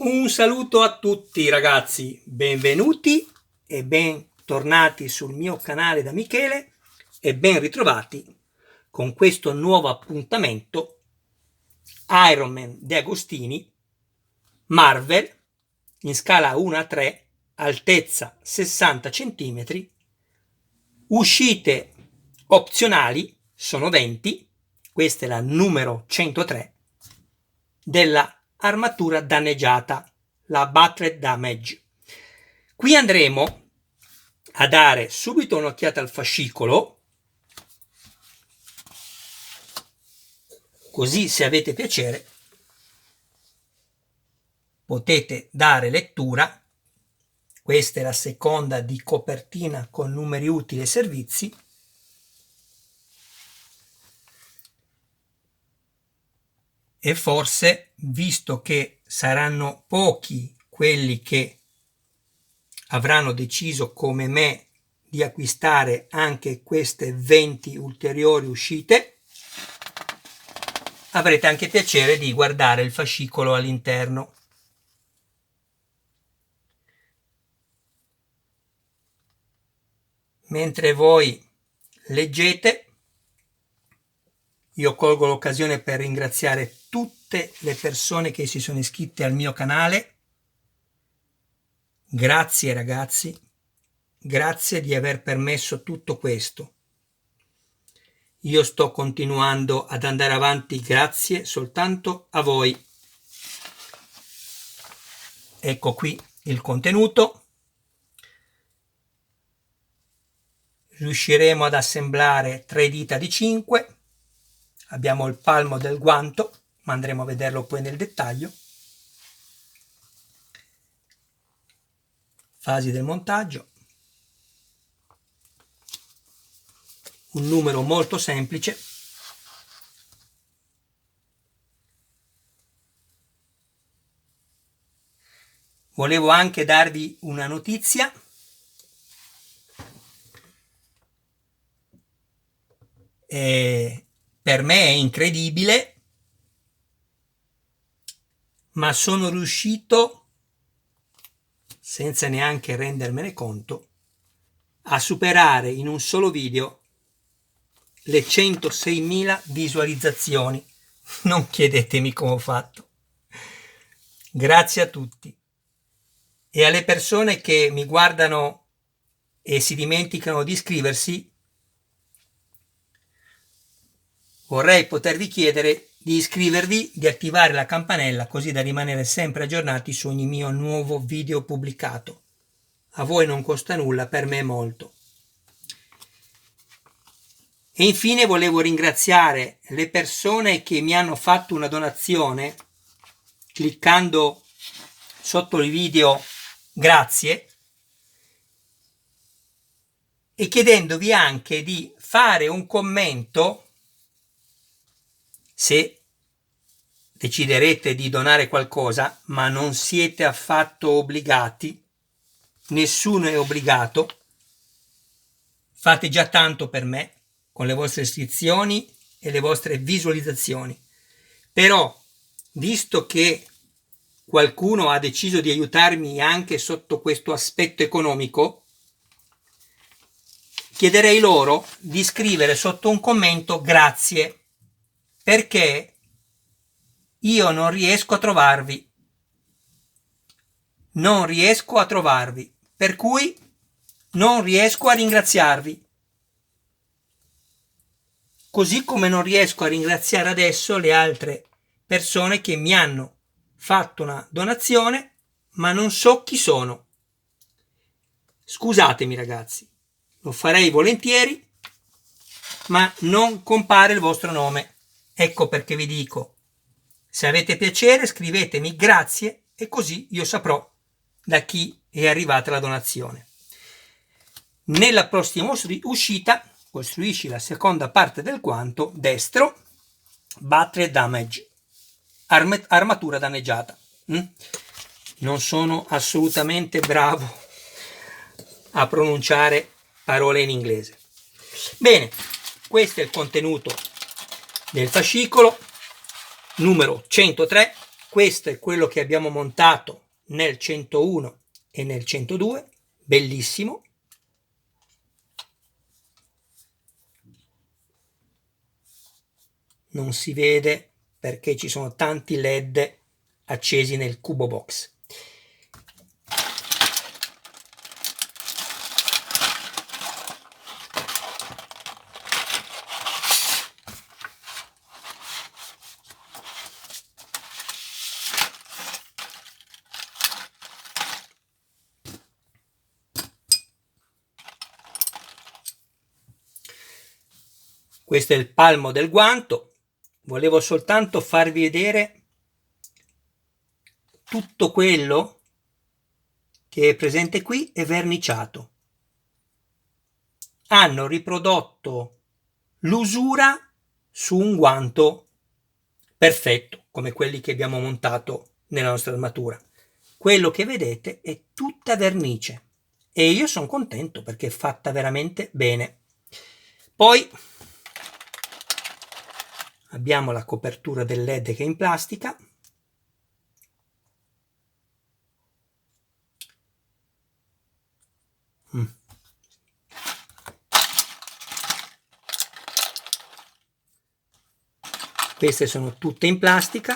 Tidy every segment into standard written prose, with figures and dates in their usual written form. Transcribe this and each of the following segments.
Un saluto a tutti ragazzi, benvenuti e bentornati sul mio canale da Michele e ben ritrovati con questo nuovo appuntamento Iron Man De Agostini Marvel in scala 1:3, altezza 60 cm, uscite opzionali sono 20, questa è la numero 103 della armatura danneggiata, la Battle Damage. Qui andremo a dare subito un'occhiata al fascicolo, così se avete piacere potete dare lettura. Questa è la seconda di copertina con numeri utili e servizi. E forse, visto che saranno pochi quelli che avranno deciso come me di acquistare anche queste 20 ulteriori uscite, avrete anche piacere di guardare il fascicolo all'interno. Mentre voi leggete, io colgo l'occasione per ringraziare tutte le persone che si sono iscritte al mio canale. Grazie ragazzi, grazie di aver permesso tutto questo. Io sto continuando ad andare avanti grazie soltanto a voi. Ecco qui il contenuto. Riusciremo ad assemblare 3 dita di 5. Abbiamo il palmo del guanto, ma andremo a vederlo poi nel dettaglio. Fasi del montaggio. Un numero molto semplice. Volevo anche darvi una notizia. Per me è incredibile, ma sono riuscito, senza neanche rendermene conto, a superare in un solo video le 106.000 visualizzazioni. Non chiedetemi come ho fatto. Grazie a tutti. E alle persone che mi guardano e si dimenticano di iscriversi, vorrei potervi chiedere di iscrivervi, di attivare la campanella così da rimanere sempre aggiornati su ogni mio nuovo video pubblicato. A voi non costa nulla, per me molto. E infine volevo ringraziare le persone che mi hanno fatto una donazione cliccando sotto il video grazie e chiedendovi anche di fare un commento se deciderete di donare qualcosa, ma non siete affatto obbligati, nessuno è obbligato, fate già tanto per me con le vostre iscrizioni e le vostre visualizzazioni. Però, visto che qualcuno ha deciso di aiutarmi anche sotto questo aspetto economico, chiederei loro di scrivere sotto un commento grazie, perché io non riesco a trovarvi, per cui non riesco a ringraziarvi, così come non riesco a ringraziare adesso le altre persone che mi hanno fatto una donazione, ma non so chi sono. Scusatemi ragazzi, lo farei volentieri, ma non compare il vostro nome. Ecco perché vi dico, se avete piacere scrivetemi grazie e così io saprò da chi è arrivata la donazione. Nella prossima uscita costruisci la seconda parte del guanto destro, Battle Damage, armatura danneggiata. Non sono assolutamente bravo a pronunciare parole in inglese. Bene, questo è il contenuto del fascicolo numero 103. Questo è quello che abbiamo montato nel 101 e nel 102, bellissimo. Non si vede perché ci sono tanti LED accesi nel cubo box. Questo è il palmo del guanto. Volevo soltanto farvi vedere tutto quello che è presente qui è verniciato. Hanno riprodotto l'usura su un guanto perfetto, come quelli che abbiamo montato nella nostra armatura. Quello che vedete è tutta vernice e io sono contento perché è fatta veramente bene. Poi abbiamo la copertura del LED che è in plastica. Queste sono tutte in plastica.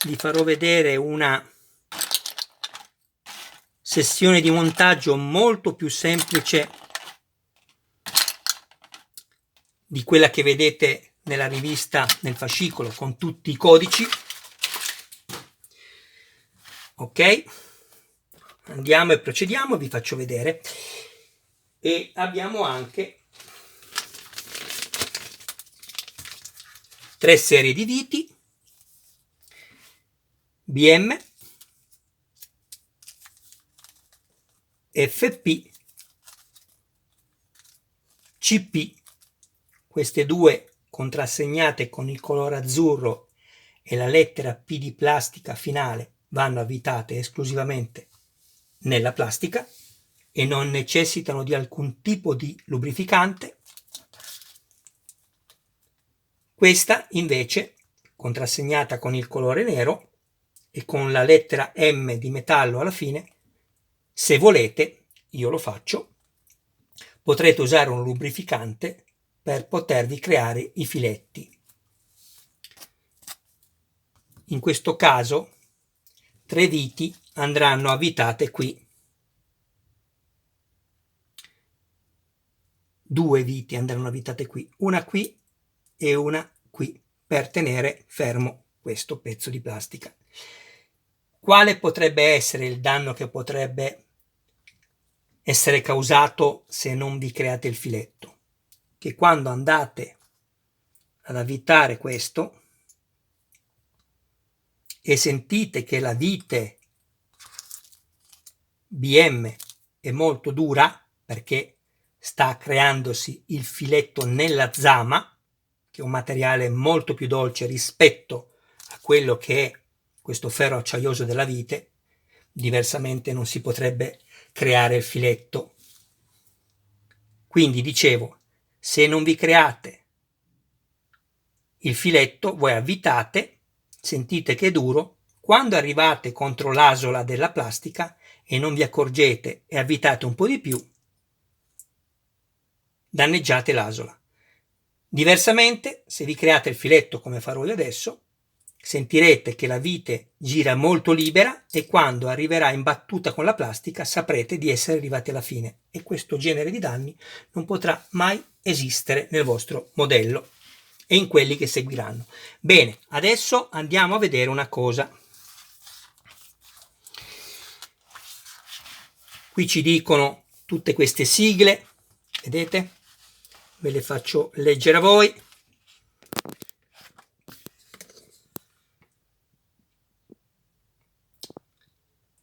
Vi farò vedere una sessione di montaggio molto più semplice di quella che vedete nella rivista, nel fascicolo, con tutti i codici. Ok, andiamo e procediamo, vi faccio vedere. E abbiamo anche 3 serie di viti BM, FP, CP, queste due contrassegnate con il colore azzurro e la lettera P di plastica finale vanno avvitate esclusivamente nella plastica e non necessitano di alcun tipo di lubrificante. Questa invece, contrassegnata con il colore nero e con la lettera M di metallo alla fine, se volete, io lo faccio, potrete usare un lubrificante per potervi creare i filetti. In questo caso 3 viti andranno avvitate qui. 2 viti andranno avvitate qui, una qui e una qui, per tenere fermo questo pezzo di plastica. Quale potrebbe essere il danno che potrebbe essere causato se non vi create il filetto? Che quando andate ad avvitare questo e sentite che la vite BM è molto dura perché sta creandosi il filetto nella zama, che è un materiale molto più dolce rispetto a quello che è questo ferro acciaioso della vite, diversamente non si potrebbe creare il filetto. Quindi dicevo, se non vi create il filetto, voi avvitate, sentite che è duro, quando arrivate contro l'asola della plastica e non vi accorgete e avvitate un po' di più, danneggiate l'asola. Diversamente, se vi create il filetto come farò io adesso, sentirete che la vite gira molto libera e quando arriverà in battuta con la plastica saprete di essere arrivati alla fine e questo genere di danni non potrà mai esistere nel vostro modello e in quelli che seguiranno. Bene, adesso andiamo a vedere una cosa. Qui ci dicono tutte queste sigle, vedete? Ve le faccio leggere a voi.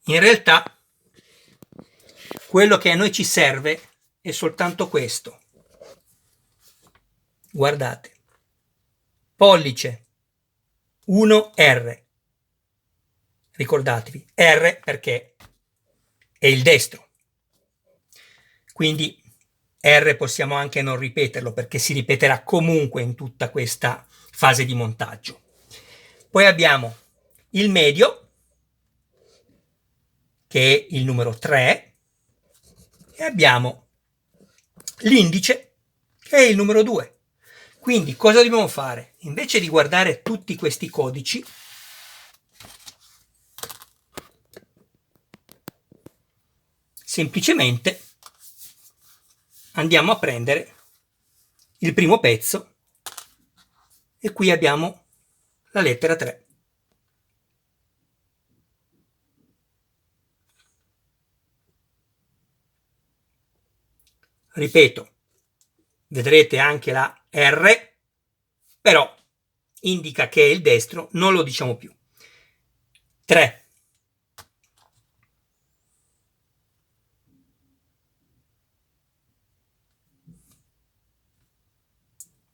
In realtà, quello che a noi ci serve è soltanto questo. Guardate. Pollice 1R. Ricordatevi, R perché è il destro. Quindi R possiamo anche non ripeterlo perché si ripeterà comunque in tutta questa fase di montaggio. Poi abbiamo il medio, che è il numero 3, e abbiamo l'indice, che è il numero 2. Quindi cosa dobbiamo fare? Invece di guardare tutti questi codici, semplicemente andiamo a prendere il primo pezzo e qui abbiamo la lettera 3. Ripeto, vedrete anche la R, però indica che è il destro, non lo diciamo più. 3.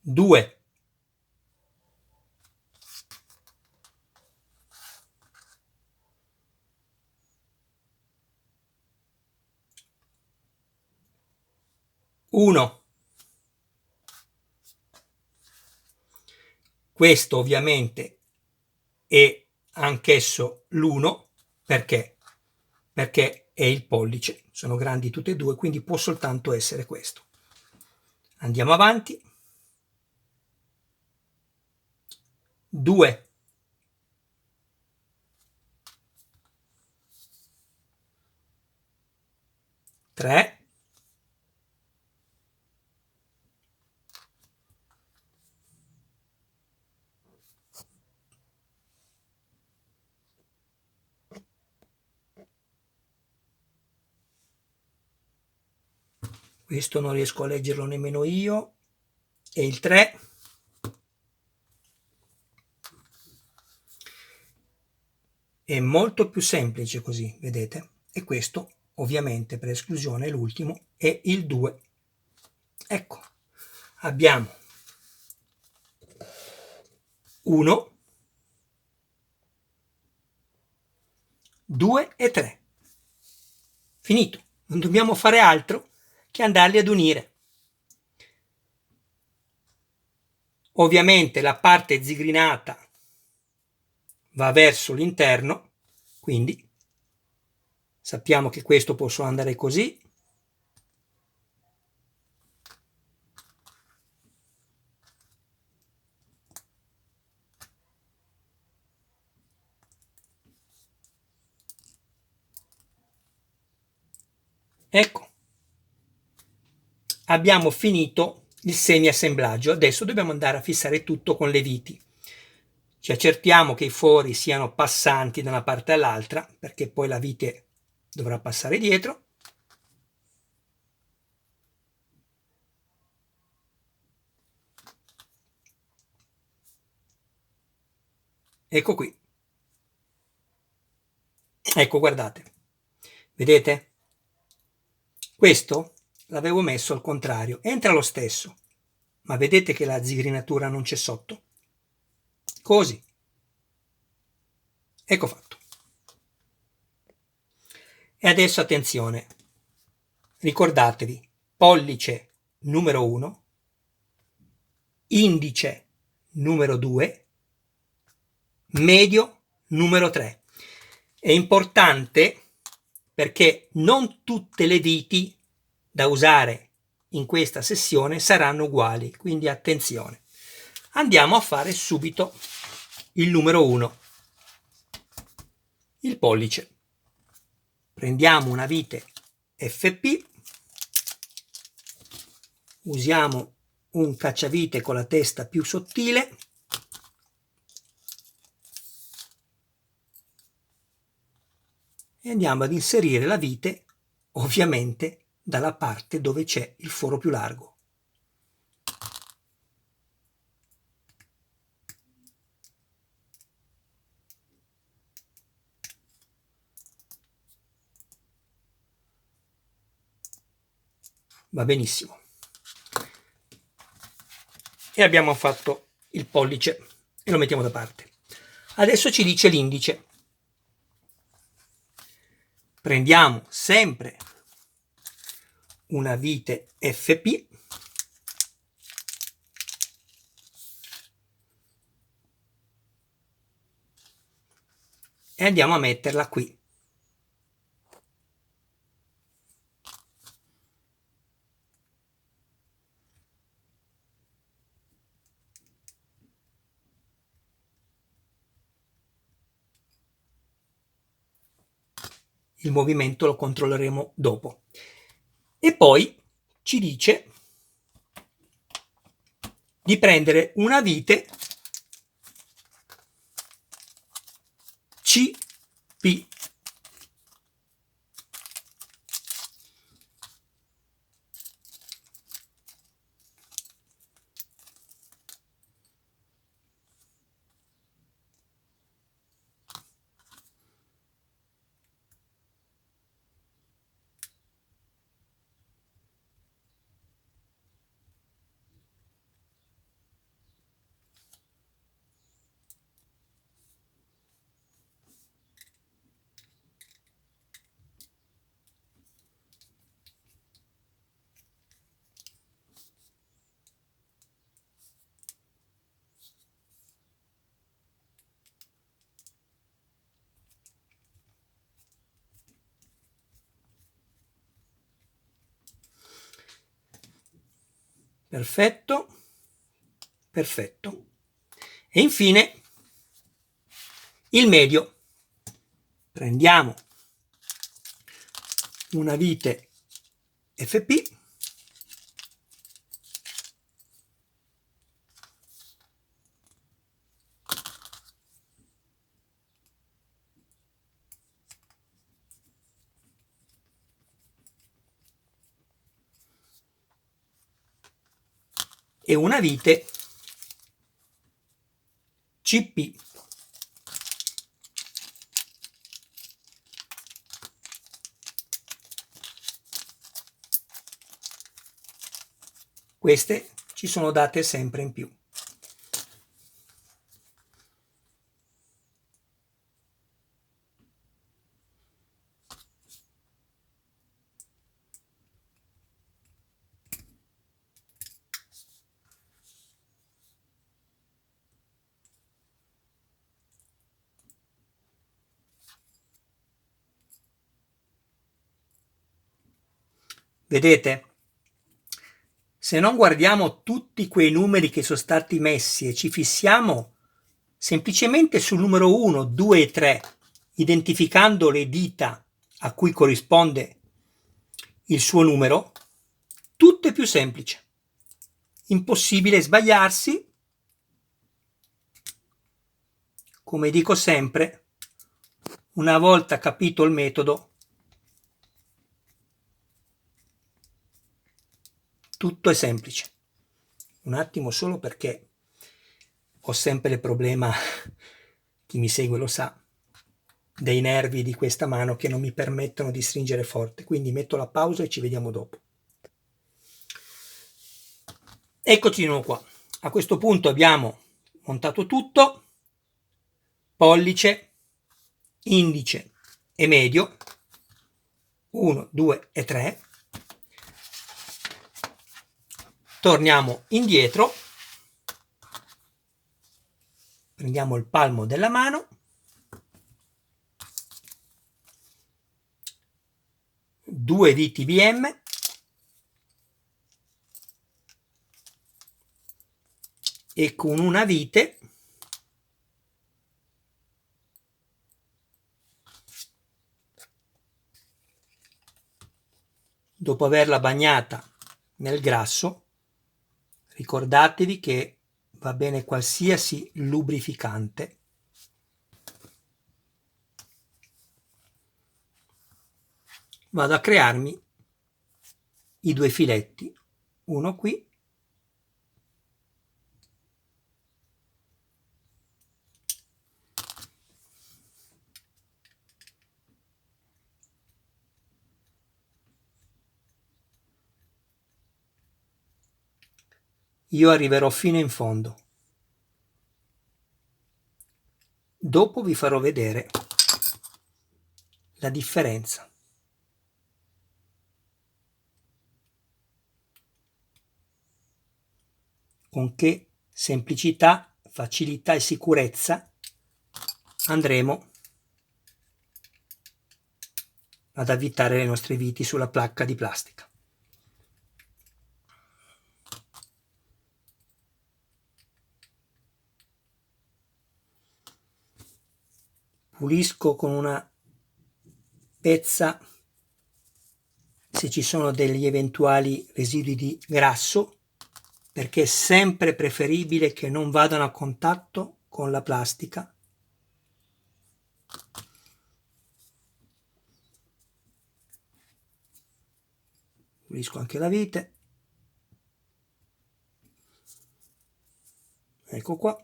2. 1. Questo ovviamente è anch'esso l'1, perché? Perché è il pollice, sono grandi tutte e due, quindi può soltanto essere questo. Andiamo avanti. 2. 3. 'Questo non riesco a leggerlo nemmeno io, e il 3. È molto più semplice così, vedete? E questo, ovviamente, per esclusione, l'ultimo, è il 2. Ecco, abbiamo 1, 2 e 3. Finito. Non dobbiamo fare altro che andarli ad unire. Ovviamente la parte zigrinata va verso l'interno, quindi sappiamo che questo può solo andare così. Ecco, abbiamo finito il semi-assemblaggio. Adesso dobbiamo andare a fissare tutto con le viti. Ci accertiamo che i fori siano passanti da una parte all'altra, perché poi la vite dovrà passare dietro. Ecco qui. Ecco, guardate. Vedete? Questo l'avevo messo al contrario. Entra lo stesso. Ma vedete che la zigrinatura non c'è sotto? Così. Ecco fatto. E adesso attenzione. Ricordatevi, pollice numero 1, indice numero 2, medio numero 3. È importante perché non tutte le viti da usare in questa sessione saranno uguali, quindi attenzione. Andiamo a fare subito il numero 1, il pollice. Prendiamo una vite FP, usiamo un cacciavite con la testa più sottile e andiamo ad inserire la vite ovviamente dalla parte dove c'è il foro più largo. Va benissimo. E abbiamo fatto il pollice e lo mettiamo da parte. Adesso ci dice l'indice. Prendiamo sempre una vite FP, e andiamo a metterla qui. Il movimento lo controlleremo dopo. E poi ci dice di prendere una vite CP. Perfetto, perfetto. E infine il medio. Prendiamo una vite FP e una vite CP. Queste ci sono date sempre in più. Vedete? Se non guardiamo tutti quei numeri che sono stati messi e ci fissiamo semplicemente sul numero 1, 2 e 3, identificando le dita a cui corrisponde il suo numero, tutto è più semplice. Impossibile sbagliarsi. Come dico sempre, una volta capito il metodo, tutto è semplice. Un attimo solo perché ho sempre il problema, chi mi segue lo sa, dei nervi di questa mano che non mi permettono di stringere forte, quindi metto la pausa e ci vediamo dopo. Eccoci di nuovo qua. A questo punto abbiamo montato tutto, pollice, indice e medio, 1, 2 e 3. Torniamo indietro, prendiamo il palmo della mano, due diti BM, e con una vite dopo averla bagnata nel grasso, ricordatevi che va bene qualsiasi lubrificante, vado a crearmi i due filetti, uno qui io arriverò fino in fondo. Dopo vi farò vedere la differenza. Con che semplicità, facilità e sicurezza andremo ad avvitare le nostre viti sulla placca di plastica. Pulisco con una pezza se ci sono degli eventuali residui di grasso, perché è sempre preferibile che non vadano a contatto con la plastica. Pulisco anche la vite. Ecco qua.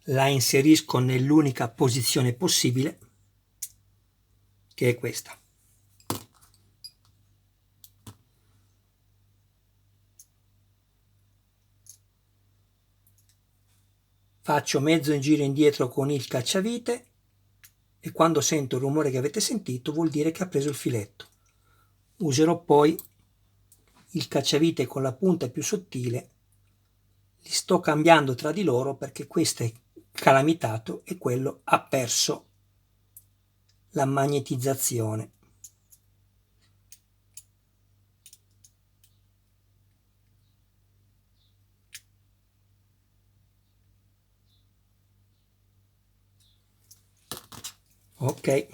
La inserisco nell'unica posizione possibile, che è questa. Faccio mezzo giro indietro con il cacciavite e quando sento il rumore che avete sentito vuol dire che ha preso il filetto. Userò poi il cacciavite con la punta più sottile, li sto cambiando tra di loro perché questo è calamitato e quello ha perso la magnetizzazione. Ok,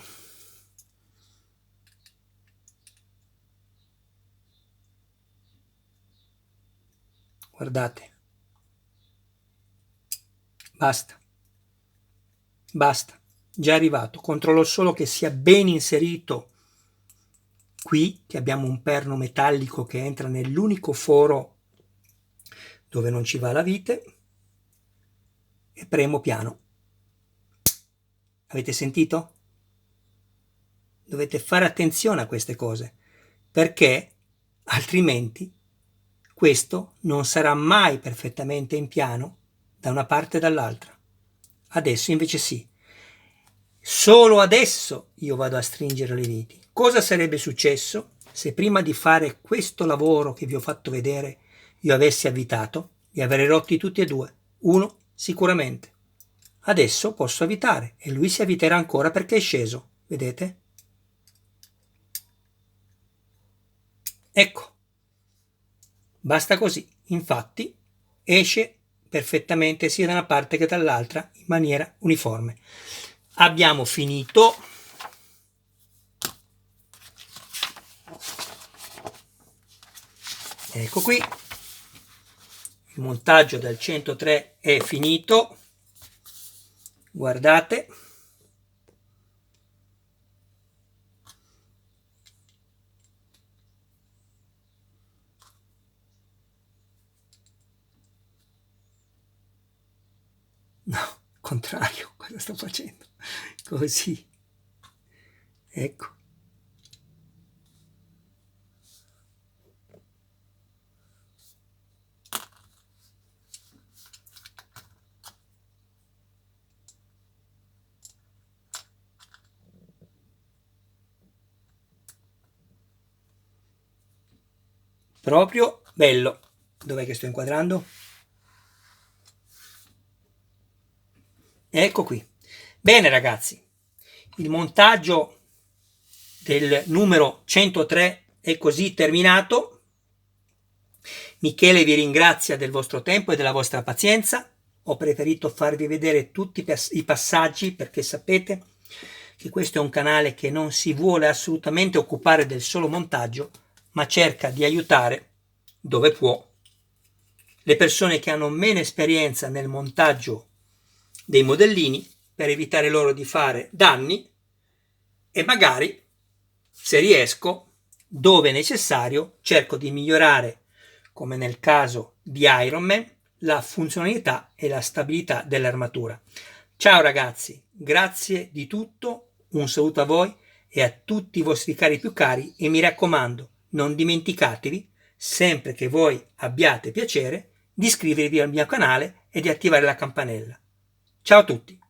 guardate, basta, già arrivato. Controllo solo che sia ben inserito qui, che abbiamo un perno metallico che entra nell'unico foro dove non ci va la vite, e premo piano. Avete sentito? Dovete fare attenzione a queste cose, perché altrimenti questo non sarà mai perfettamente in piano da una parte e dall'altra. Adesso invece sì. Solo adesso io vado a stringere le viti. Cosa sarebbe successo se prima di fare questo lavoro che vi ho fatto vedere io avessi avvitato? Li avrei rotti tutti e due. Uno sicuramente. Adesso posso avvitare e lui si avviterà ancora perché è sceso. Vedete? Ecco. Basta così. Infatti esce perfettamente sia da una parte che dall'altra in maniera uniforme. Abbiamo finito. Ecco qui, il montaggio del 103 è finito, guardate. No, contrario, cosa sto facendo? Così, ecco. Proprio bello. Dov'è che sto inquadrando? Ecco qui. Bene ragazzi, il montaggio del numero 103 è così terminato. Michele vi ringrazia del vostro tempo e della vostra pazienza. Ho preferito farvi vedere tutti i passaggi perché sapete che questo è un canale che non si vuole assolutamente occupare del solo montaggio, ma cerca di aiutare dove può le persone che hanno meno esperienza nel montaggio dei modellini per evitare loro di fare danni e magari, se riesco, dove necessario, cerco di migliorare, come nel caso di Iron Man, la funzionalità e la stabilità dell'armatura. Ciao ragazzi, grazie di tutto, un saluto a voi e a tutti i vostri cari più cari e mi raccomando, non dimenticatevi, sempre che voi abbiate piacere, di iscrivervi al mio canale e di attivare la campanella. Ciao a tutti!